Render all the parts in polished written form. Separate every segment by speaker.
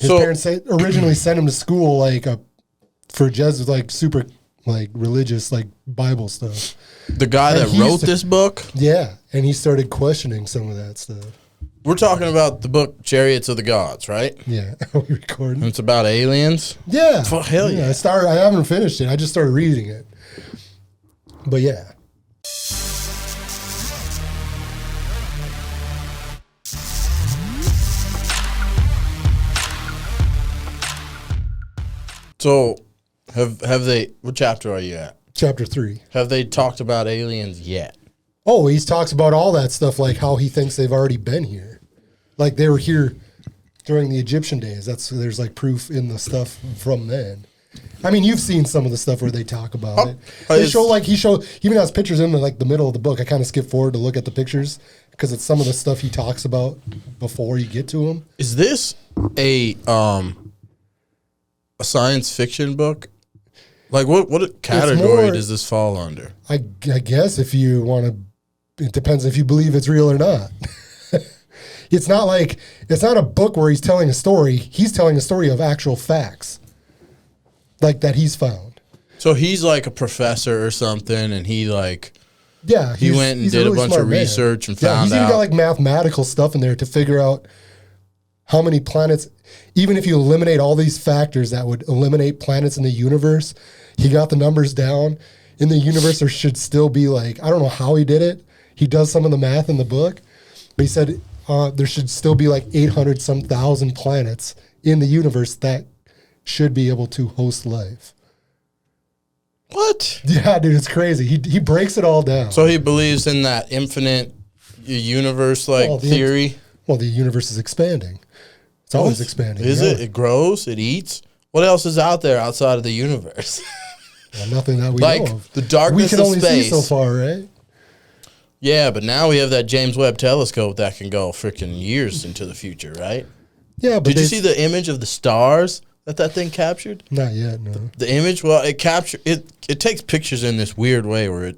Speaker 1: His parents originally sent him to school for Jesuits, super religious Bible stuff.
Speaker 2: The guy that wrote this book?
Speaker 1: Yeah, and he started questioning some of that stuff.
Speaker 2: We're talking about the book Chariots of the Gods, right?
Speaker 1: Yeah. Are we recording?
Speaker 2: It's about aliens?
Speaker 1: Yeah.
Speaker 2: Oh, hell yeah.
Speaker 1: I haven't finished it. I just started reading it. But yeah.
Speaker 2: So, have they, what chapter are you at?
Speaker 1: Chapter 3.
Speaker 2: Have they talked about aliens yet?
Speaker 1: Oh, he talks about all that stuff, how he thinks they've already been here. They were here during the Egyptian days. There's proof in the stuff from then. I mean, you've seen some of the stuff where they talk about it. They he even has pictures in the middle of the book. I kind of skip forward to look at the pictures because it's some of the stuff he talks about before you get to him.
Speaker 2: Is this a science fiction book? What category does this fall under?
Speaker 1: I guess if you want to, it depends if you believe it's real or not. It's not a book where he's telling a story. He's telling a story of actual facts, that he's found.
Speaker 2: So he's a professor or something, and he went and did a bunch of research and found out.
Speaker 1: He's even got mathematical stuff in there to figure out how many planets. Even if you eliminate all these factors that would eliminate planets in the universe, he got the numbers down. In the universe, there should still be I don't know how he did it. He does some of the math in the book, but he said there should still be 800-some thousand planets in the universe that should be able to host life.
Speaker 2: What?
Speaker 1: Yeah, dude, it's crazy. He breaks it all down.
Speaker 2: So he believes in that infinite universe theory?
Speaker 1: The universe is expanding. It's always expanding.
Speaker 2: Is it? It grows, it eats. What else is out there outside of the universe?
Speaker 1: Well, nothing that we know of.
Speaker 2: The darkness of space.
Speaker 1: We can only see so far, right?
Speaker 2: Yeah, but now we have that James Webb telescope that can go freaking years into the future, right?
Speaker 1: Yeah, but
Speaker 2: did you see the image of the stars that thing captured?
Speaker 1: Not yet, no.
Speaker 2: The image, well, it takes pictures in this weird way where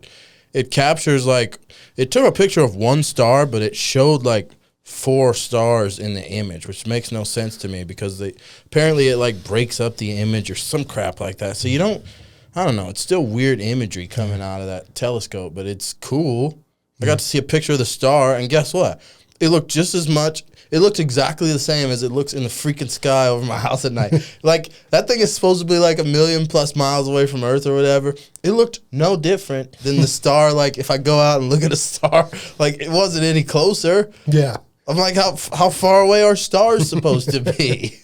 Speaker 2: it captures it took a picture of one star, but it showed 4 stars in the image, which makes no sense to me because apparently it breaks up the image or some crap like that. So I don't know, it's still weird imagery coming out of that telescope, but it's cool. I got to see a picture of the star, and guess what? It looked it looked exactly the same as it looks in the freaking sky over my house at night. That thing is supposed to be 1 million plus miles away from Earth or whatever. It looked no different than the star. If I go out and look at a star, it wasn't any closer.
Speaker 1: Yeah.
Speaker 2: I'm how far away are stars supposed to be?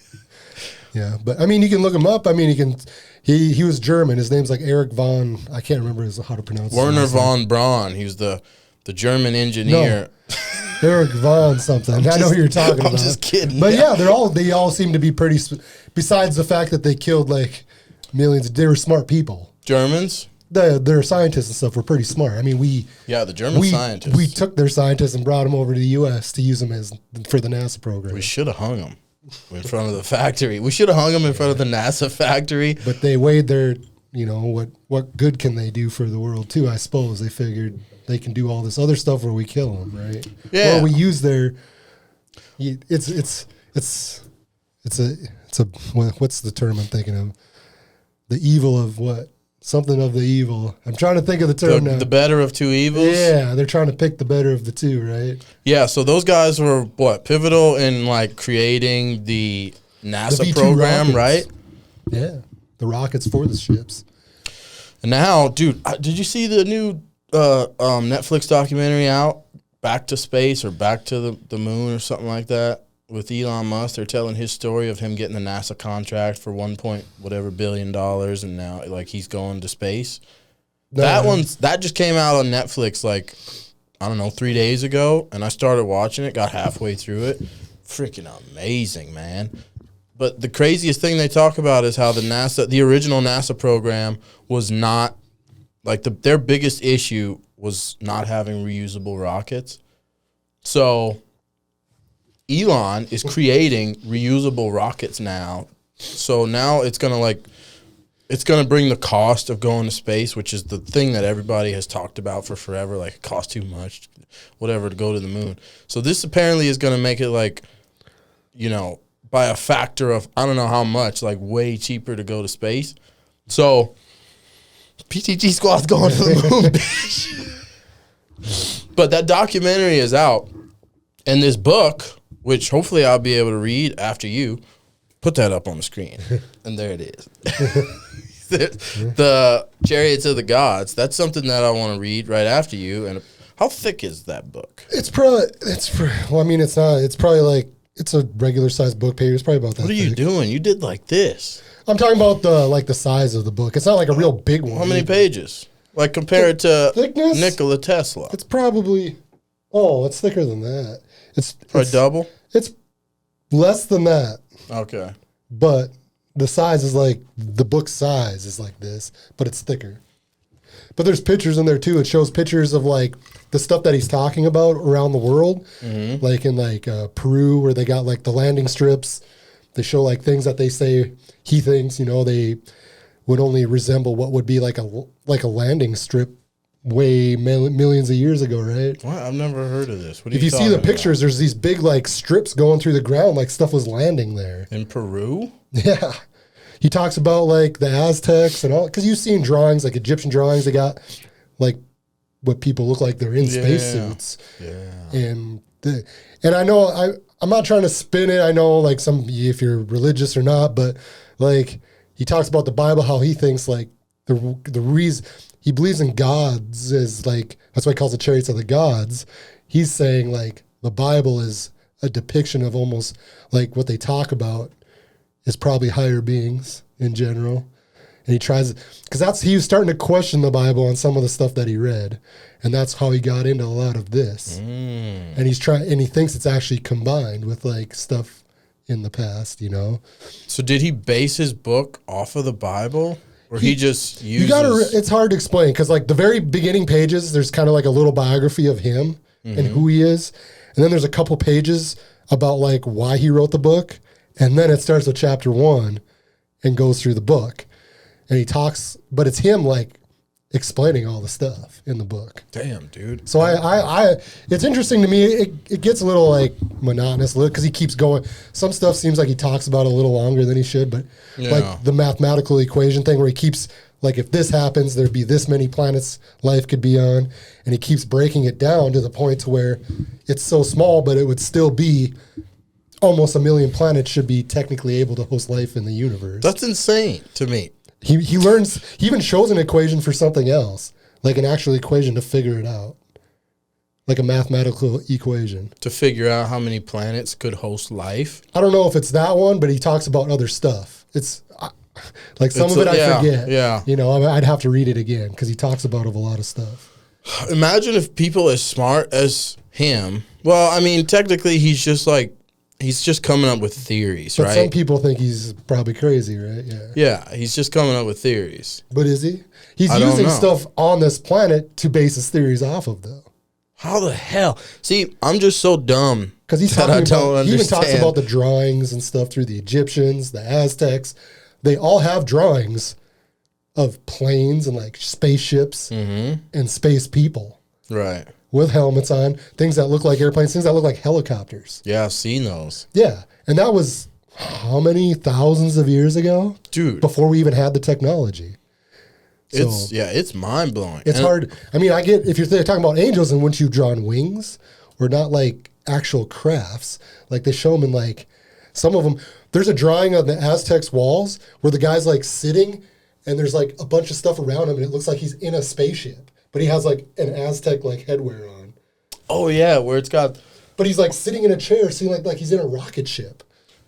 Speaker 1: Yeah, but I mean, you can look him up. I mean, he was German. His name's Erich von, I can't remember how to pronounce it.
Speaker 2: Werner von Braun. He was the German engineer.
Speaker 1: No, Erich von something. I know who you're talking about.
Speaker 2: I'm just kidding.
Speaker 1: But yeah, they all seem to be pretty, besides the fact that they killed millions, they were smart people.
Speaker 2: Germans?
Speaker 1: Their scientists and stuff were pretty smart. I mean,
Speaker 2: the German scientists.
Speaker 1: We took their scientists and brought them over to the U.S. to use them for the NASA program.
Speaker 2: We should have hung them in front of the factory. We should have hung them in front of the NASA factory.
Speaker 1: But they weighed their, what good can they do for the world too? I suppose they figured they can do all this other stuff where we kill them, right?
Speaker 2: Yeah.
Speaker 1: Or we use their. It's a what's the term I'm thinking of? The evil of what? Something of the evil. I'm trying to think of the term now.
Speaker 2: The better of two evils?
Speaker 1: Yeah, they're trying to pick the better of the two, right?
Speaker 2: Yeah, so those guys were, pivotal in, creating the NASA program, right?
Speaker 1: Yeah, the rockets for the ships.
Speaker 2: And now, dude, did you see the new Netflix documentary out? Back to Space or Back to the Moon or something like that? With Elon Musk, they're telling his story of him getting the NASA contract for $1 billion, and now he's going to space. That just came out on Netflix 3 days ago, and I started watching it, got halfway through it. Freaking amazing, man. But the craziest thing they talk about is how the original NASA program was not their biggest issue was not having reusable rockets. So Elon is creating reusable rockets now. So now it's going to bring the cost of going to space, which is the thing that everybody has talked about for forever. It costs too much, whatever, to go to the moon. So this apparently is going to make it by a factor of I don't know how much, like way cheaper to go to space. So PTG squad's going to the moon, bitch. But that documentary is out, and this book, which hopefully I'll be able to read after you, put that up on the screen, and there it is. The Chariots of the Gods. That's something that I want to read right after you. And how thick is that book?
Speaker 1: It's probably well, I mean, it's not. It's probably like it's a regular sized book page. It's probably about that.
Speaker 2: What are you doing? You did like this.
Speaker 1: I'm talking about the size of the book. It's not like a real big one.
Speaker 2: How many pages? Like compared to
Speaker 1: thickness?
Speaker 2: Nikola Tesla.
Speaker 1: It's probably it's thicker than that. It's
Speaker 2: probably double.
Speaker 1: It's less than that.
Speaker 2: Okay.
Speaker 1: But the size is like the book size is like this, but it's thicker. But there's pictures in there too. It shows pictures of like the stuff that he's talking about around the world, like in like Peru where they got like the landing strips. They show like things that they say he thinks they would only resemble what would be like a landing strip way millions of years ago, right?
Speaker 2: What? I've never heard of this. What are
Speaker 1: if you see the pictures, there's these big like strips going through the ground, like stuff was landing there.
Speaker 2: In Peru?
Speaker 1: Yeah. He talks about like the Aztecs and all, because you've seen drawings, like Egyptian drawings, they got like what people look like they're in spacesuits.
Speaker 2: Yeah.
Speaker 1: And I know I'm not trying to spin it. I know like if you're religious or not, but like he talks about the Bible, how he thinks like the reason he believes in gods is like, that's why he calls the Chariots of the Gods. He's saying like the Bible is a depiction of almost like what they talk about is probably higher beings in general. And he tries, because he was starting to question the Bible on some of the stuff that he read. And that's how he got into a lot of this. And he thinks it's actually combined with like stuff in the past, So
Speaker 2: did he base his book off of the Bible? Or he just uses...
Speaker 1: it's hard to explain, because like the very beginning pages, there's kind of like a little biography of him and who he is. And then there's a couple pages about like why he wrote the book. And then it starts with chapter 1 and goes through the book. And he talks, but it's him like explaining all the stuff in the book.
Speaker 2: Damn, dude.
Speaker 1: So it's interesting to me. It gets a little like monotonous because he keeps going. Some stuff seems like he talks about it a little longer than he should, but like the mathematical equation thing where he keeps like, if this happens, there'd be this many planets life could be on. And he keeps breaking it down to the point to where it's so small, but it would still be almost 1 million planets should be technically able to host life in the universe.
Speaker 2: That's insane to me.
Speaker 1: He even shows an equation for something else, like an actual equation to figure it out, like a mathematical equation. To
Speaker 2: figure out how many planets could host life?
Speaker 1: I don't know if it's that one, but he talks about other stuff. It's like some of it I forget.
Speaker 2: Yeah.
Speaker 1: I'd have to read it again because he talks about a lot of stuff.
Speaker 2: Imagine if people as smart as him, well, I mean, technically he's just coming up with theories,
Speaker 1: but
Speaker 2: right?
Speaker 1: Some people think he's probably crazy, right? Yeah.
Speaker 2: Yeah, he's just coming up with theories.
Speaker 1: But is he? He's using stuff on this planet to base his theories off of, though.
Speaker 2: How the hell? See, I'm just so dumb.
Speaker 1: Because he even talks about the drawings and stuff through the Egyptians, the Aztecs. They all have drawings of planes and like spaceships and space people.
Speaker 2: Right.
Speaker 1: With helmets on, things that look like airplanes, things that look like helicopters.
Speaker 2: Yeah, I've seen those.
Speaker 1: Yeah, and that was how many thousands of years ago?
Speaker 2: Dude.
Speaker 1: Before we even had the technology. So,
Speaker 2: it's mind-blowing.
Speaker 1: It's hard. I mean, I get, if you're talking about angels and wouldn't you drawn wings or not like actual crafts, like they show them in like, some of them, there's a drawing on the Aztecs walls where the guy's like sitting and there's like a bunch of stuff around him and it looks like he's in a spaceship. But he has like an Aztec like headwear on.
Speaker 2: Oh yeah, where it's got.
Speaker 1: But he's like sitting in a chair, seeing like he's in a rocket ship.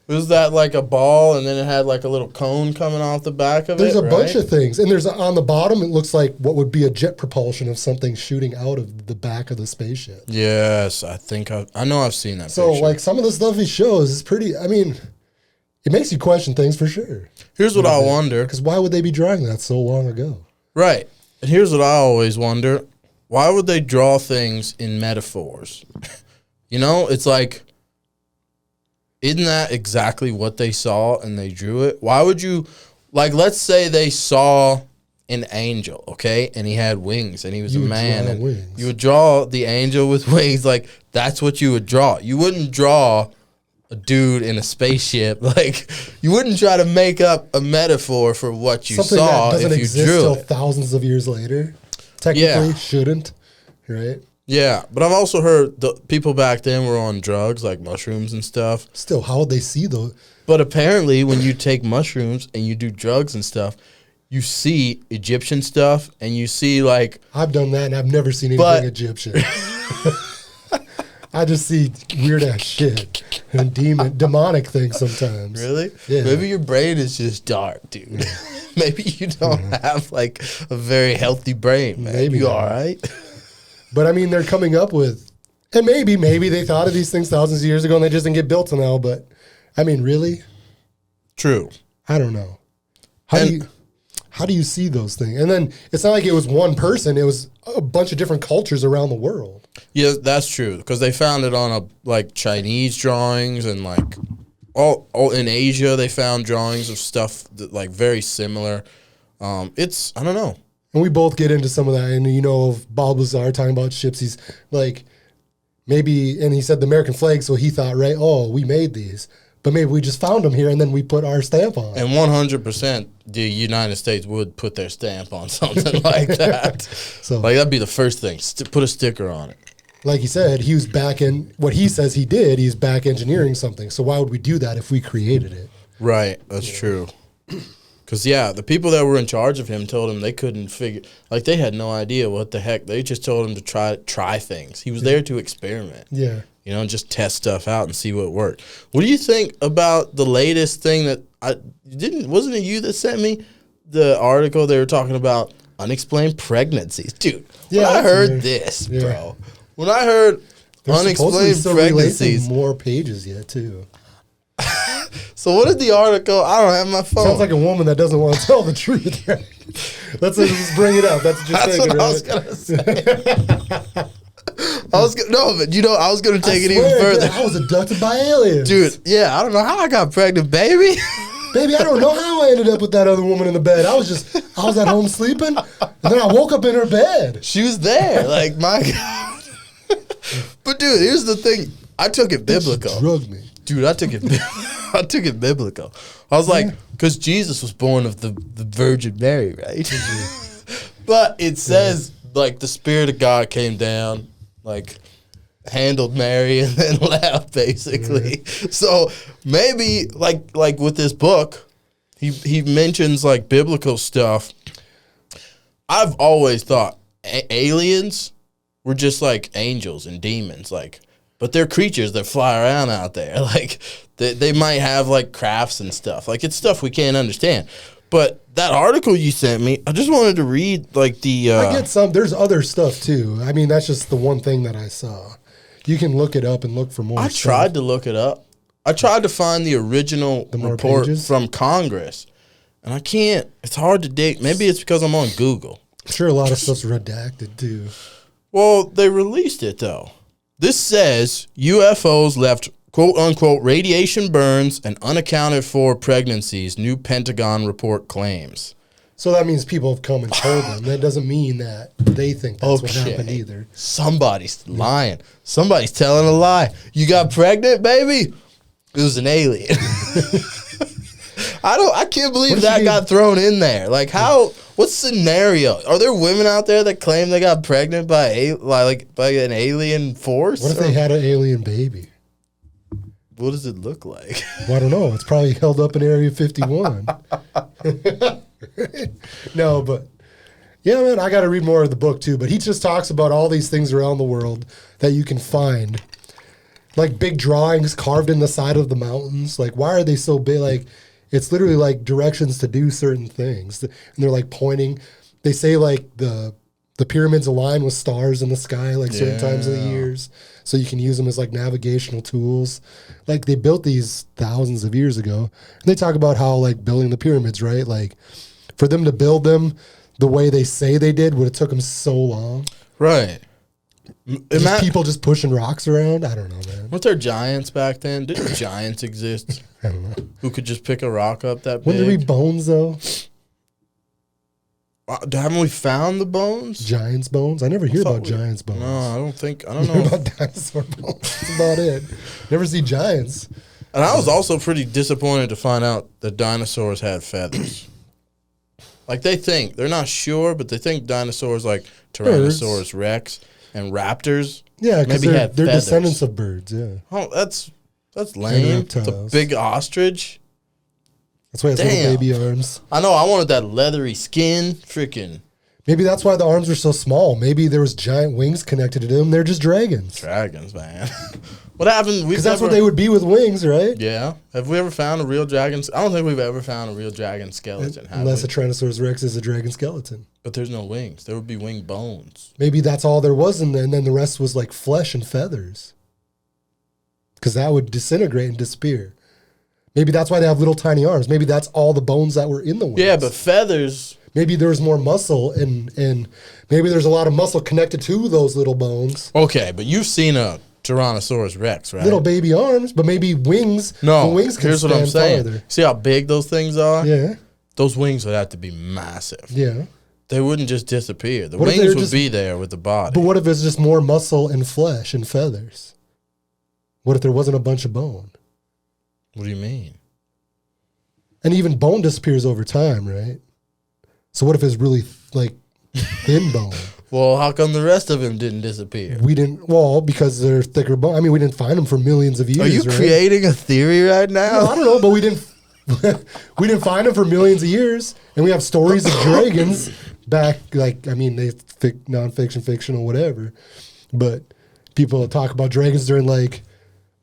Speaker 2: Was that like a ball, and then it had like a little cone coming off the back of
Speaker 1: There's a bunch of things, and there's on the bottom. It looks like what would be a jet propulsion of something shooting out of the back of the spaceship.
Speaker 2: Yes, I think I know I've seen that.
Speaker 1: So
Speaker 2: picture.
Speaker 1: Like some of the stuff he shows is pretty. I mean, it makes you question things for sure.
Speaker 2: Here's what I wonder:
Speaker 1: because why would they be drawing that so long ago?
Speaker 2: Right. And here's what I always wonder. Why would they draw things in metaphors? It's like, isn't that exactly what they saw and they drew it? Why would you, like, let's say they saw an angel, okay? And he had wings and he was a man. And you would draw the angel with wings. Like, that's what you would draw. You wouldn't draw a dude in a spaceship. Like, you wouldn't try to make up a metaphor for what you
Speaker 1: Something
Speaker 2: saw
Speaker 1: that doesn't
Speaker 2: if you
Speaker 1: exist
Speaker 2: drew
Speaker 1: till
Speaker 2: it.
Speaker 1: thousands of years later. Technically, shouldn't, right?
Speaker 2: Yeah, but I've also heard the people back then were on drugs, like mushrooms and stuff.
Speaker 1: Still, how would they see those?
Speaker 2: But apparently, when you take mushrooms and you do drugs and stuff, you see Egyptian stuff, and you see, like...
Speaker 1: I've done that, and I've never seen anything Egyptian. I just see weird-ass shit and demonic things sometimes.
Speaker 2: Really?
Speaker 1: Yeah.
Speaker 2: Maybe your brain is just dark, dude. Maybe you don't have, like, a very healthy brain, man.
Speaker 1: Maybe
Speaker 2: you
Speaker 1: not.
Speaker 2: all right?
Speaker 1: But, I mean, they're coming up with... And maybe they thought of these things thousands of years ago, and they just didn't get built now, but... I mean, really?
Speaker 2: True.
Speaker 1: I don't know. How do you see those things? And then it's not like it was one person. It was a bunch of different cultures around the world.
Speaker 2: Yeah, that's true. Because they found it on, Chinese drawings and, all in Asia, they found drawings of stuff that, very similar. I don't know.
Speaker 1: And we both get into some of that. And, of Balbazar talking about ships. He's like, maybe, and he said the American flag, so he thought, right, oh, we made these. But maybe we just found them here, and then we put our stamp on.
Speaker 2: And 100%, the United States would put their stamp on something like that.
Speaker 1: So,
Speaker 2: that'd be the first thing. Put a sticker on it.
Speaker 1: Like he said, he was back in, what he says he did, he's back engineering something. So why would we do that if we created it?
Speaker 2: Right, that's true. Because, the people that were in charge of him told him they couldn't figure, they had no idea what the heck. They just told him to try things. He was there to experiment.
Speaker 1: Yeah.
Speaker 2: Just test stuff out and see what worked. What do you think about the latest thing that wasn't it you that sent me the article? They were talking about unexplained pregnancies. Dude, when I heard this, bro, when I heard unexplained pregnancies.
Speaker 1: More pages yet, too.
Speaker 2: So what did the article, I don't have my phone.
Speaker 1: Sounds like a woman that doesn't want to tell the truth. Right? Let's just bring it up. That's what you're thinking,
Speaker 2: I was going to say. I was going to take it even further.
Speaker 1: I was abducted by aliens.
Speaker 2: Dude, yeah, I don't know how I got pregnant, baby.
Speaker 1: Baby, I don't know how I ended up with that other woman in the bed. I was at home sleeping, and then I woke up in her bed.
Speaker 2: She was there. My God. But, dude, here's the thing. I took it biblical.
Speaker 1: She drugged me.
Speaker 2: Dude, I took it biblical. I was like, because Jesus was born of the Virgin Mary, right? But it says, the Spirit of God came down, handled Mary and then left, basically. Mm-hmm. So maybe, with this book, he mentions, biblical stuff. I've always thought aliens were just, angels and demons, but they're creatures that fly around out there. They might have, crafts and stuff. It's stuff we can't understand. But that article you sent me, I just wanted to read, I
Speaker 1: get some. There's other stuff, too. I mean, that's just the one thing that I saw. You can look it up and look for more
Speaker 2: I tried to look it up. I tried to find the original report from Congress. And I can't. It's hard to dig. Maybe it's because I'm on Google.
Speaker 1: I'm sure a lot of stuff's redacted, too.
Speaker 2: Well, they released it, though. This says UFOs left, quote-unquote, radiation burns and unaccounted for pregnancies, new Pentagon report claims.
Speaker 1: So that means people have come and told them. That doesn't mean that they think that's what happened either.
Speaker 2: Somebody's lying. Somebody's telling a lie. You got pregnant, baby? It was an alien. I can't believe that got thrown in there. What scenario? Are there women out there that claim they got pregnant by an alien force?
Speaker 1: What if they had an alien baby?
Speaker 2: What does it look like?
Speaker 1: Well, I don't know. It's probably held up in Area 51. No, but yeah, man, I got to read more of the book too. But he just talks about all these things around the world that you can find, big drawings carved in the side of the mountains. Why are they so big? It's literally directions to do certain things, and they're pointing. They say the pyramids align with stars in the sky certain times of the years, so you can use them as navigational tools. They built these thousands of years ago, and they talk about how building the pyramids, right? For them to build them the way they say they did would have took them so long,
Speaker 2: right?
Speaker 1: People just pushing rocks around. I don't know, man.
Speaker 2: Weren't there giants back then? Didn't giants exist?
Speaker 1: I don't know.
Speaker 2: Who could just pick a rock up that big?
Speaker 1: Wouldn't there be bones though?
Speaker 2: Haven't we found the bones?
Speaker 1: Giants' bones? I never hear about giants' bones.
Speaker 2: No, I don't know.
Speaker 1: About dinosaur bones. That's about it. Never see giants.
Speaker 2: And I was also pretty disappointed to find out that dinosaurs had feathers. Like they're not sure, but they think dinosaurs like Tyrannosaurus Rex and raptors.
Speaker 1: Yeah, because
Speaker 2: maybe
Speaker 1: they're
Speaker 2: had feathers.
Speaker 1: descendants of birds. Yeah.
Speaker 2: Oh, that's lame. It's a big ostrich.
Speaker 1: That's why it has little baby arms.
Speaker 2: I know. I wanted that leathery skin. Freaking.
Speaker 1: Maybe that's why the arms were so small. Maybe there was giant wings connected to them. They're just dragons.
Speaker 2: Dragons, man. What happened?
Speaker 1: Because that's what they would be with wings, right?
Speaker 2: Yeah. Have we ever found a real dragon? I don't think we've ever found a real dragon skeleton.
Speaker 1: Unless a Tyrannosaurus Rex is a dragon skeleton.
Speaker 2: But there's no wings. There would be wing bones.
Speaker 1: Maybe that's all there was in there, and then the rest was like flesh and feathers. Because that would disintegrate and disappear. Maybe that's why they have little tiny arms. Maybe that's all the bones that were in the wings.
Speaker 2: Yeah, but feathers.
Speaker 1: Maybe there was more muscle, and maybe there's a lot of muscle connected to those little bones.
Speaker 2: Okay, but you've seen a Tyrannosaurus Rex, right?
Speaker 1: Little baby arms, but maybe wings.
Speaker 2: No,
Speaker 1: the wings can
Speaker 2: here's what I'm saying.
Speaker 1: farther.
Speaker 2: See how big those things are?
Speaker 1: Yeah.
Speaker 2: Those wings would have to be massive.
Speaker 1: Yeah.
Speaker 2: They wouldn't just disappear. The
Speaker 1: What if
Speaker 2: wings
Speaker 1: they're
Speaker 2: would be there with the body.
Speaker 1: But what if it's just more muscle and flesh and feathers? What if there wasn't a bunch of bone?
Speaker 2: What do you mean?
Speaker 1: And even bone disappears over time, right? So what if it's really like thin bone?
Speaker 2: Well, how come the rest of them didn't disappear?
Speaker 1: Because they're thicker bone. I mean, we didn't find them for millions of years.
Speaker 2: Are you creating a theory right now?
Speaker 1: No, I don't know, but we didn't we didn't find them for millions of years, and we have stories of dragons back. Like, I mean, they nonfiction, fictional, whatever. But people talk about dragons during like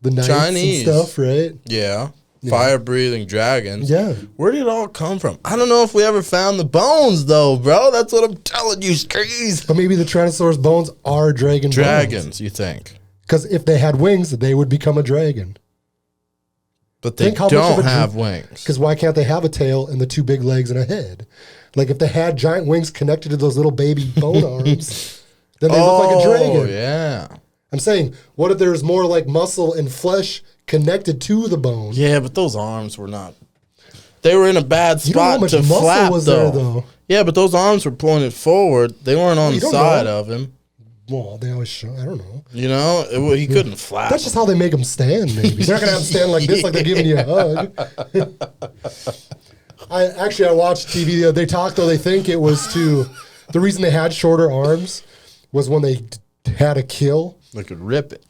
Speaker 1: the nights
Speaker 2: Chinese
Speaker 1: and stuff, right?
Speaker 2: Yeah. Fire-breathing dragons.
Speaker 1: Yeah.
Speaker 2: Where did it all come from? I don't know if we ever found the bones, though, bro. That's what I'm telling you, Screes.
Speaker 1: But maybe the Tyrannosaurus bones are
Speaker 2: dragons, you think?
Speaker 1: Because if they had wings, they would become a dragon.
Speaker 2: But they don't have wings.
Speaker 1: Because why can't they have a tail and the two big legs and a head? Like if they had giant wings connected to those little baby bone arms, then they look like a dragon.
Speaker 2: Oh, yeah.
Speaker 1: I'm saying, what if there's more like muscle and flesh connected to the bone?
Speaker 2: Yeah, but those arms were not. They were in a bad spot to
Speaker 1: muscle
Speaker 2: flap,
Speaker 1: was
Speaker 2: though.
Speaker 1: there, though.
Speaker 2: Yeah, but those arms were pointed forward. They weren't on the side of him.
Speaker 1: Well, they always show. I don't know.
Speaker 2: You know, he couldn't flap.
Speaker 1: That's just how they make them stand, maybe. They're not going to have them stand like this, like they're giving you a hug. I watched TV. They talked, though, they think it was the reason they had shorter arms was when they had a kill.
Speaker 2: They could rip it.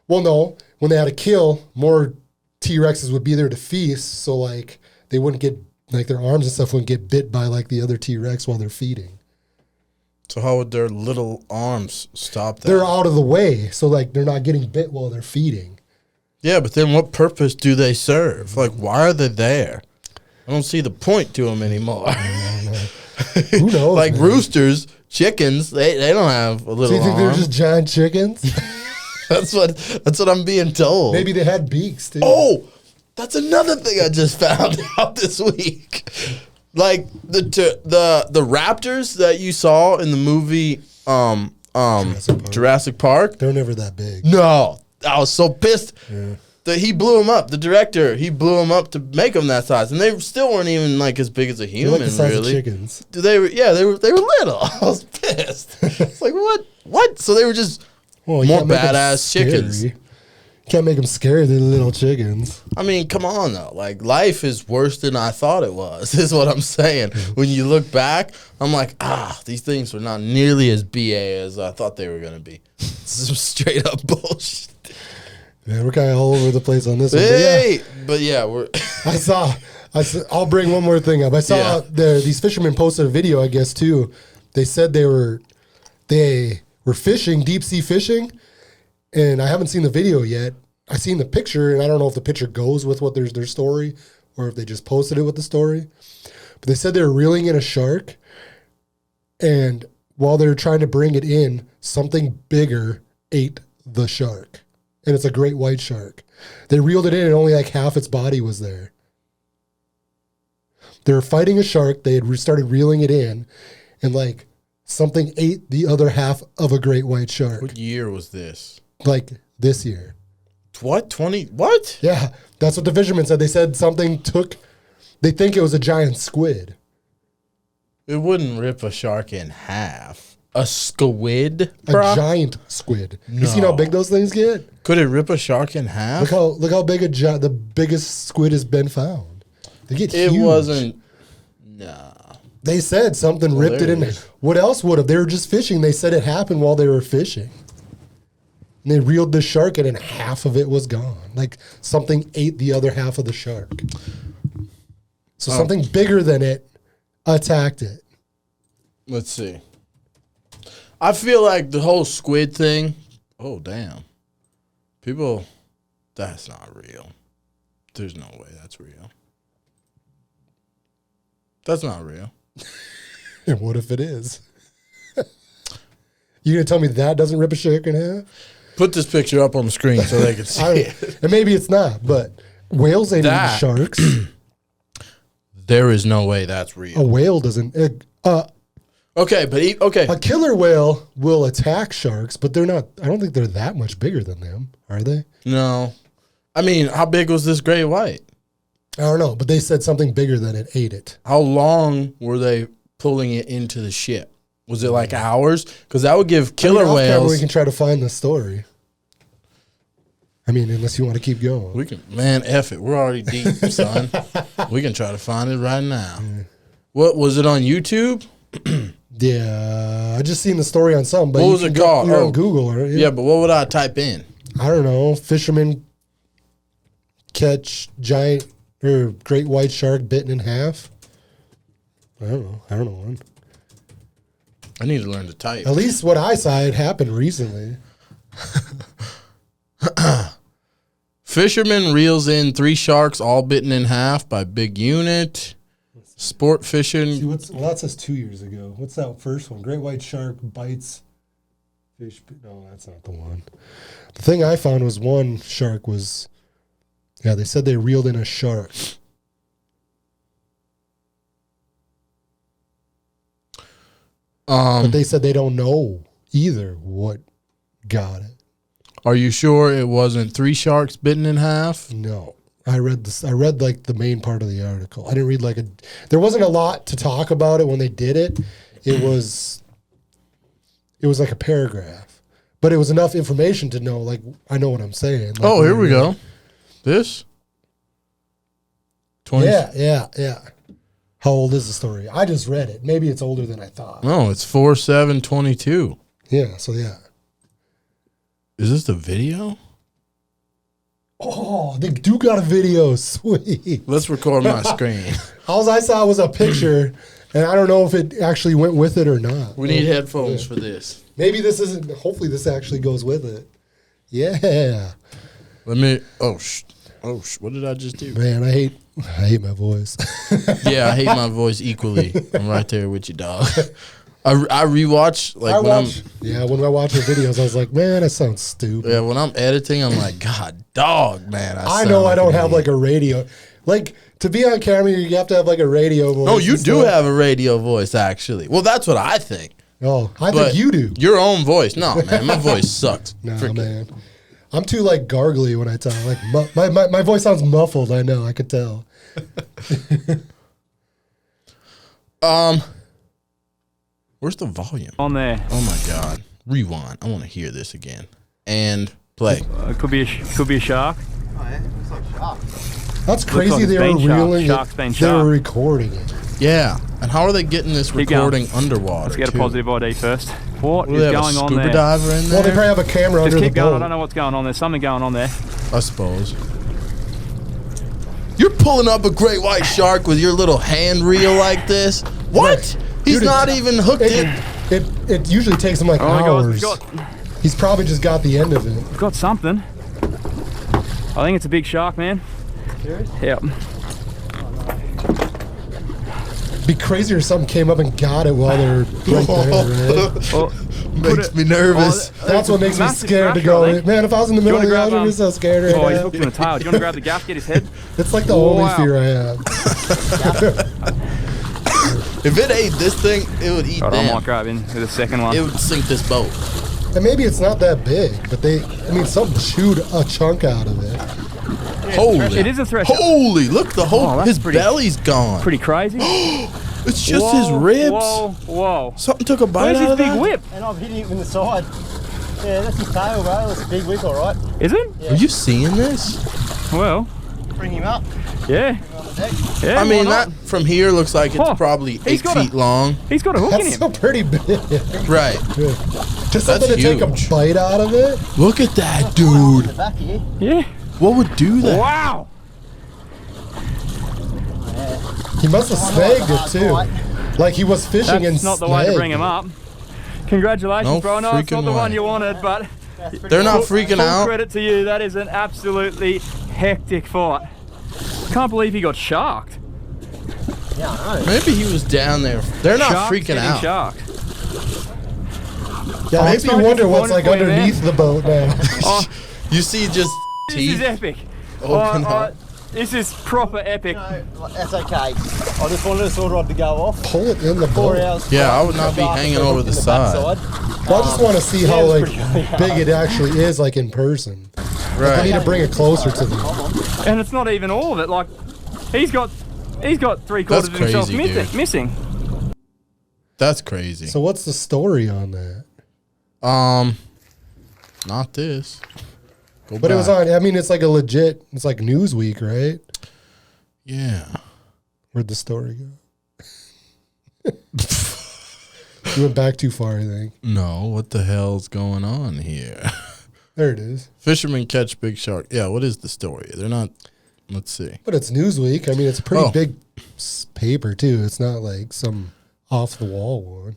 Speaker 1: Well, no. When they had a kill, more T-Rexes would be there to feast, so, like, they wouldn't get, like, their arms and stuff wouldn't get bit by, like, the other T-Rex while they're feeding.
Speaker 2: So how would their little arms stop that?
Speaker 1: They're out of the way, so, like, they're not getting bit while they're feeding.
Speaker 2: Yeah, but then what purpose do they serve? Like, why are they there? I don't see the point to them anymore.
Speaker 1: Who knows?
Speaker 2: Like,
Speaker 1: man.
Speaker 2: roosters, chickens, they don't have a little
Speaker 1: So you think
Speaker 2: arm.
Speaker 1: they're just giant chickens?
Speaker 2: That's what I'm being told.
Speaker 1: Maybe they had beaks, too.
Speaker 2: Oh, that's another thing I just found out this week. Like the raptors that you saw in the movie Jurassic Park.
Speaker 1: They're never that big.
Speaker 2: No, I was so pissed
Speaker 1: Yeah.
Speaker 2: that he blew them up. The director, he blew them up to make them that size, and they still weren't even like as big as a
Speaker 1: They're
Speaker 2: human.
Speaker 1: like the size
Speaker 2: really,
Speaker 1: of chickens.
Speaker 2: they were little. I was pissed. It's like what? So they were just
Speaker 1: Well, you
Speaker 2: more
Speaker 1: can't make 'em
Speaker 2: badass chickens.
Speaker 1: scary. You can't make them scary. They're little chickens.
Speaker 2: I mean, come on, though. Like, life is worse than I thought it was, is what I'm saying. When you look back, I'm like, these things were not nearly as BA as I thought they were going to be. Some straight up bullshit.
Speaker 1: Yeah, we're kind of all over the place on this
Speaker 2: Hey!
Speaker 1: one.
Speaker 2: But yeah, we're.
Speaker 1: I saw, I'll bring one more thing up. I saw these fishermen posted a video, I guess, too. They said they were fishing, deep sea fishing, and I haven't seen the video yet. I seen the picture, and I don't know if the picture goes with what their story or if they just posted it with the story. But they said they were reeling in a shark, and while they were trying to bring it in, something bigger ate the shark. And it's a great white shark. They reeled it in, and only like half its body was there. They were fighting a shark. They had started reeling it in, and like something ate the other half of a great white shark.
Speaker 2: What year was this?
Speaker 1: Like this year.
Speaker 2: What? 20? What?
Speaker 1: Yeah, that's what the fishermen said. They said something they think it was a giant squid.
Speaker 2: It wouldn't rip a shark in half. A squid,
Speaker 1: A
Speaker 2: bruh?
Speaker 1: giant squid. You seen how big those things get?
Speaker 2: Could it rip a shark in half?
Speaker 1: Look how big the biggest squid has been found. They get
Speaker 2: It
Speaker 1: huge.
Speaker 2: wasn't. Nah.
Speaker 1: They said something ripped it in. What else would have? They were just fishing. They said it happened while they were fishing. And they reeled the shark in and half of it was gone. Like something ate the other half of the shark. So something bigger than it attacked it.
Speaker 2: Let's see. I feel like the whole squid thing. Oh, damn. People, that's not real. There's no way that's real. That's not real.
Speaker 1: And what if it is? You gonna tell me that doesn't rip a shark in half?
Speaker 2: Put this picture up on the screen so they can see it.
Speaker 1: And maybe it's not, but whales ain't eating sharks.
Speaker 2: There is no way that's real.
Speaker 1: A whale doesn't.
Speaker 2: Okay, but okay.
Speaker 1: A killer whale will attack sharks, but they're not. I don't think they're that much bigger than them, are they?
Speaker 2: No. I mean, how big was this great white?
Speaker 1: I don't know, but they said something bigger than it ate it.
Speaker 2: How long were they pulling it into the ship? Was it like hours? Because that would give killer whales.
Speaker 1: We can try to find the story. I mean, unless you want to keep going.
Speaker 2: We can, man, F it. We're already deep, son. We can try to find it right now. What was it on YouTube?
Speaker 1: Yeah, I just seen the story on something. But
Speaker 2: what was it called?
Speaker 1: You're on Google, right?
Speaker 2: Yeah, but what would I type in?
Speaker 1: I don't know. Fishermen catch giant or great white shark bitten in half. I don't know one.
Speaker 2: I need to learn to type.
Speaker 1: At least what I saw, it happened recently.
Speaker 2: Fisherman reels in 3 sharks all bitten in half by big unit. Sport fishing.
Speaker 1: See, that says 2 years ago. What's that first one? Great white shark bites fish. No, that's not the one. The thing I found was one shark was, yeah, they said they reeled in a shark. But they said they don't know either what got it.
Speaker 2: Are you sure it wasn't 3 sharks bitten in half?
Speaker 1: No. I read this. I read like the main part of the article. I didn't read there wasn't a lot to talk about it when they did it. It was like a paragraph, but it was enough information to know, like, I know what I'm saying. Like,
Speaker 2: here we go. This? 20?
Speaker 1: Yeah. How old is the story? I just read it. Maybe it's older than I thought.
Speaker 2: No, it's 4/7/22.
Speaker 1: Yeah. So yeah.
Speaker 2: Is this the video?
Speaker 1: Oh, they do got a video. Sweet.
Speaker 2: Let's record my screen.
Speaker 1: All I saw was a picture, and I don't know if it actually went with it or not.
Speaker 2: We need headphones for this.
Speaker 1: Maybe this isn't. Hopefully, this actually goes with it. Yeah.
Speaker 2: Let me. What did I just do?
Speaker 1: Man, I hate my voice.
Speaker 2: Yeah, I hate my voice equally. I'm right there with you, dog. I rewatch when
Speaker 1: I watch your videos, I was like, man, that sounds stupid.
Speaker 2: Yeah, when I'm editing, I'm like, God, dog, man.
Speaker 1: I know I don't have like a radio. Like, to be on camera, you have to have like a radio voice.
Speaker 2: No, you do have a radio voice, actually. Well, that's what I think.
Speaker 1: Oh, I think you do.
Speaker 2: Your own voice. No, man, my voice sucks.
Speaker 1: No, man. I'm too like gargly when I talk. Like my voice sounds muffled. I know. I could tell.
Speaker 2: Where's the volume?
Speaker 3: On there.
Speaker 2: Oh my God! Rewind. I want to hear this again. And play.
Speaker 3: It could be a shark.
Speaker 4: Oh yeah, looks like a shark.
Speaker 1: That's crazy. They were reeling it. They were recording it.
Speaker 2: Yeah. And how are they getting this recording underwater?
Speaker 3: Let's get a positive ID first. What is
Speaker 2: going
Speaker 3: on there?
Speaker 2: Scuba diver in there?
Speaker 1: Well, they probably have a camera under the boat.
Speaker 3: Just keep going. I don't know what's going on. There's something going on there.
Speaker 2: I suppose. You're pulling up a great white shark with your little hand reel like this? What? He's not even hooked in.
Speaker 1: It usually takes him like hours. He's probably just got the end of it.
Speaker 3: Got something. I think it's a big shark, man.
Speaker 4: Serious?
Speaker 3: Yep.
Speaker 1: Be crazier if something came up and got it while they're right there, right?
Speaker 3: Well,
Speaker 2: Makes me nervous.
Speaker 1: That's what makes me scared to go. Man, if I was in the middle of the ocean, I'd be so scared right
Speaker 3: Oh, he's
Speaker 1: now.
Speaker 3: hooked in the tail. Do you want to grab the gaff, get his head?
Speaker 1: It's like the only fear I have.
Speaker 2: If it ate this thing, it would eat
Speaker 3: I
Speaker 2: them.
Speaker 3: might grab in with the second one.
Speaker 2: It would sink this boat.
Speaker 1: And maybe it's not that big, but something chewed a chunk out of it.
Speaker 2: Holy.
Speaker 3: It is a threshold.
Speaker 2: Holy, look, his belly's gone.
Speaker 3: Pretty crazy.
Speaker 2: It's just his ribs.
Speaker 3: Whoa.
Speaker 2: Something took a bite
Speaker 3: Where's
Speaker 2: out
Speaker 3: his
Speaker 2: of
Speaker 3: big
Speaker 2: that?
Speaker 3: whip?
Speaker 4: And I've hit him in the side. Yeah, that's his tail, bro. That's a big whip, all right.
Speaker 3: Is it?
Speaker 2: Are you seeing this?
Speaker 3: Well,
Speaker 4: Bring him up.
Speaker 3: yeah.
Speaker 4: Bring him on the deck.
Speaker 3: Yeah,
Speaker 2: I mean,
Speaker 3: why not?
Speaker 2: that from here looks like it's
Speaker 3: Oh,
Speaker 2: probably
Speaker 3: he's
Speaker 2: 8
Speaker 3: got a-
Speaker 2: feet long.
Speaker 3: He's got a hook in
Speaker 1: That's
Speaker 3: him.
Speaker 1: so pretty big.
Speaker 2: Right.
Speaker 1: Just something to take
Speaker 2: huge.
Speaker 1: a bite out of it.
Speaker 2: Look at that,
Speaker 4: On
Speaker 2: dude.
Speaker 4: the back here.
Speaker 3: Yeah.
Speaker 2: What would do that?
Speaker 3: Wow.
Speaker 1: He must have snagged it too. Like he was fishing and
Speaker 3: That's not the way to bring him
Speaker 1: snagged
Speaker 3: up. Congratulations,
Speaker 2: No
Speaker 3: bro. No, it's not
Speaker 2: freaking
Speaker 3: the one
Speaker 2: way.
Speaker 3: you wanted, but
Speaker 2: They're not freaking
Speaker 3: full
Speaker 2: out.
Speaker 3: credit to you. That is an absolutely hectic fight. Can't believe he got sharked.
Speaker 4: Yeah, I know.
Speaker 2: Maybe he was down there. They're not
Speaker 3: Sharks
Speaker 2: freaking
Speaker 3: getting
Speaker 2: out.
Speaker 3: Sharked.
Speaker 1: Yeah,
Speaker 3: Oh,
Speaker 1: makes
Speaker 3: it's
Speaker 1: me
Speaker 3: not
Speaker 1: wonder what's like
Speaker 3: disappointed for you,
Speaker 1: underneath the boat now.
Speaker 3: Oh,
Speaker 2: You see just
Speaker 3: this
Speaker 2: teeth.
Speaker 3: is epic.
Speaker 2: Open up.
Speaker 3: This is proper epic.
Speaker 4: No, that's okay. I just wanted a sword rod to go off.
Speaker 1: Pull it in the
Speaker 4: 4
Speaker 1: boat.
Speaker 4: hours.
Speaker 2: Yeah, I would not be
Speaker 4: Dark
Speaker 2: hanging
Speaker 4: and
Speaker 2: over
Speaker 4: in
Speaker 2: the side.
Speaker 4: backside.
Speaker 1: Well, I just want to see how
Speaker 4: it's
Speaker 1: like
Speaker 4: pretty hard.
Speaker 1: big it actually is, like in person. I
Speaker 2: Right.
Speaker 1: need to bring it closer to them.
Speaker 3: And it's not even all of it. Like, he's got 3/4 of
Speaker 2: That's
Speaker 3: himself
Speaker 2: crazy, dude.
Speaker 3: missing.
Speaker 2: That's crazy.
Speaker 1: So what's the story on that?
Speaker 2: Not this. Go
Speaker 1: But it was
Speaker 2: back.
Speaker 1: on. I mean, it's like a legit. It's like Newsweek, right?
Speaker 2: Yeah.
Speaker 1: Where'd the story go? You went back too far, I think.
Speaker 2: No, what the hell's going on here?
Speaker 1: There it is.
Speaker 2: Fishermen catch big shark. Yeah, what is the story? They're not. Let's see.
Speaker 1: But it's Newsweek. I mean, it's a pretty
Speaker 2: Oh.
Speaker 1: big paper too. It's not like some off the wall one.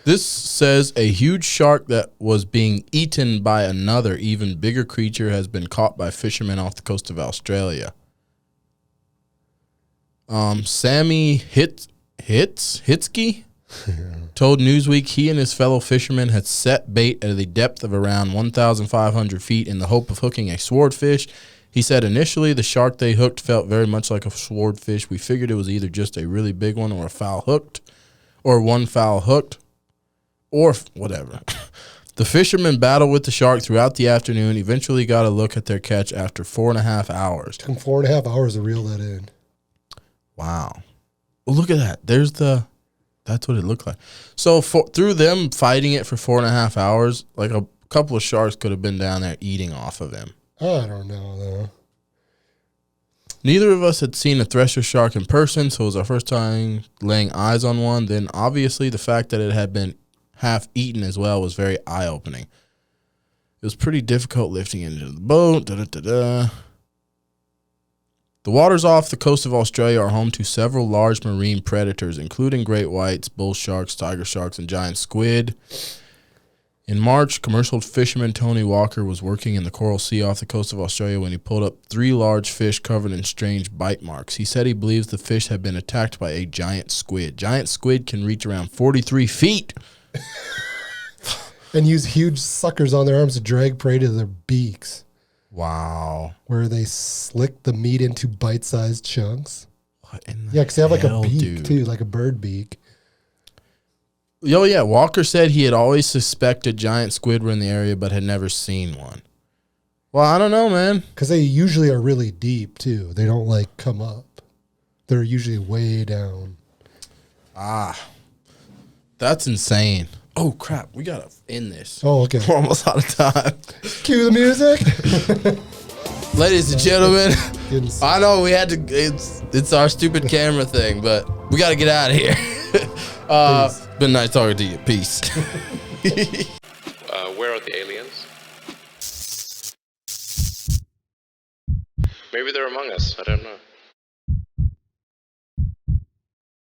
Speaker 2: This says a huge shark that was being eaten by another, even bigger creature has been caught by fishermen off the coast of Australia. Sammy Hitsky told Newsweek he and his fellow fishermen had set bait at a depth of around 1,500 feet in the hope of hooking a swordfish. He said initially the shark they hooked felt very much like a swordfish. We figured it was either just a really big one or a foul hooked, or one foul hooked, or whatever. The fishermen battled with the shark throughout the afternoon, eventually got a look at their catch after 4.5 hours.
Speaker 1: Took them 4.5 hours to reel that in.
Speaker 2: Wow. Well, look at that. That's what it looked like. So through them fighting it for 4.5 hours, like a couple of sharks could have been down there eating off of him.
Speaker 1: I don't know though.
Speaker 2: Neither of us had seen a thresher shark in person, so it was our first time laying eyes on one. Then obviously the fact that it had been half eaten as well was very eye-opening. It was pretty difficult lifting it into the boat. The waters off the coast of Australia are home to several large marine predators, including great whites, bull sharks, tiger sharks, and giant squid. In March, commercial fisherman Tony Walker was working in the Coral Sea off the coast of Australia when he pulled up 3 large fish covered in strange bite marks. He said he believes the fish had been attacked by a giant squid. Giant squid can reach around 43 feet.
Speaker 1: And use huge suckers on their arms to drag prey to their beaks,
Speaker 2: Wow.
Speaker 1: where they slick the meat into bite-sized chunks.
Speaker 2: What in the
Speaker 1: Yeah, because they have like a
Speaker 2: hell,
Speaker 1: beak
Speaker 2: dude?
Speaker 1: too, like a bird beak.
Speaker 2: Oh, yeah. Walker said he had always suspected giant squid were in the area but had never seen one. Well, I don't know, man.
Speaker 1: Because they usually are really deep too. They don't like come up. They're usually way down.
Speaker 2: That's insane. Oh, crap. We got to end this.
Speaker 1: Oh, okay.
Speaker 2: We're almost out of time.
Speaker 1: Cue the music.
Speaker 2: Ladies and gentlemen,
Speaker 1: Getting-
Speaker 2: I know we had to, it's our stupid camera thing, but we got to get out of here. Been nice talking to you. Peace.
Speaker 5: Where are the aliens? Maybe they're among us. I don't know.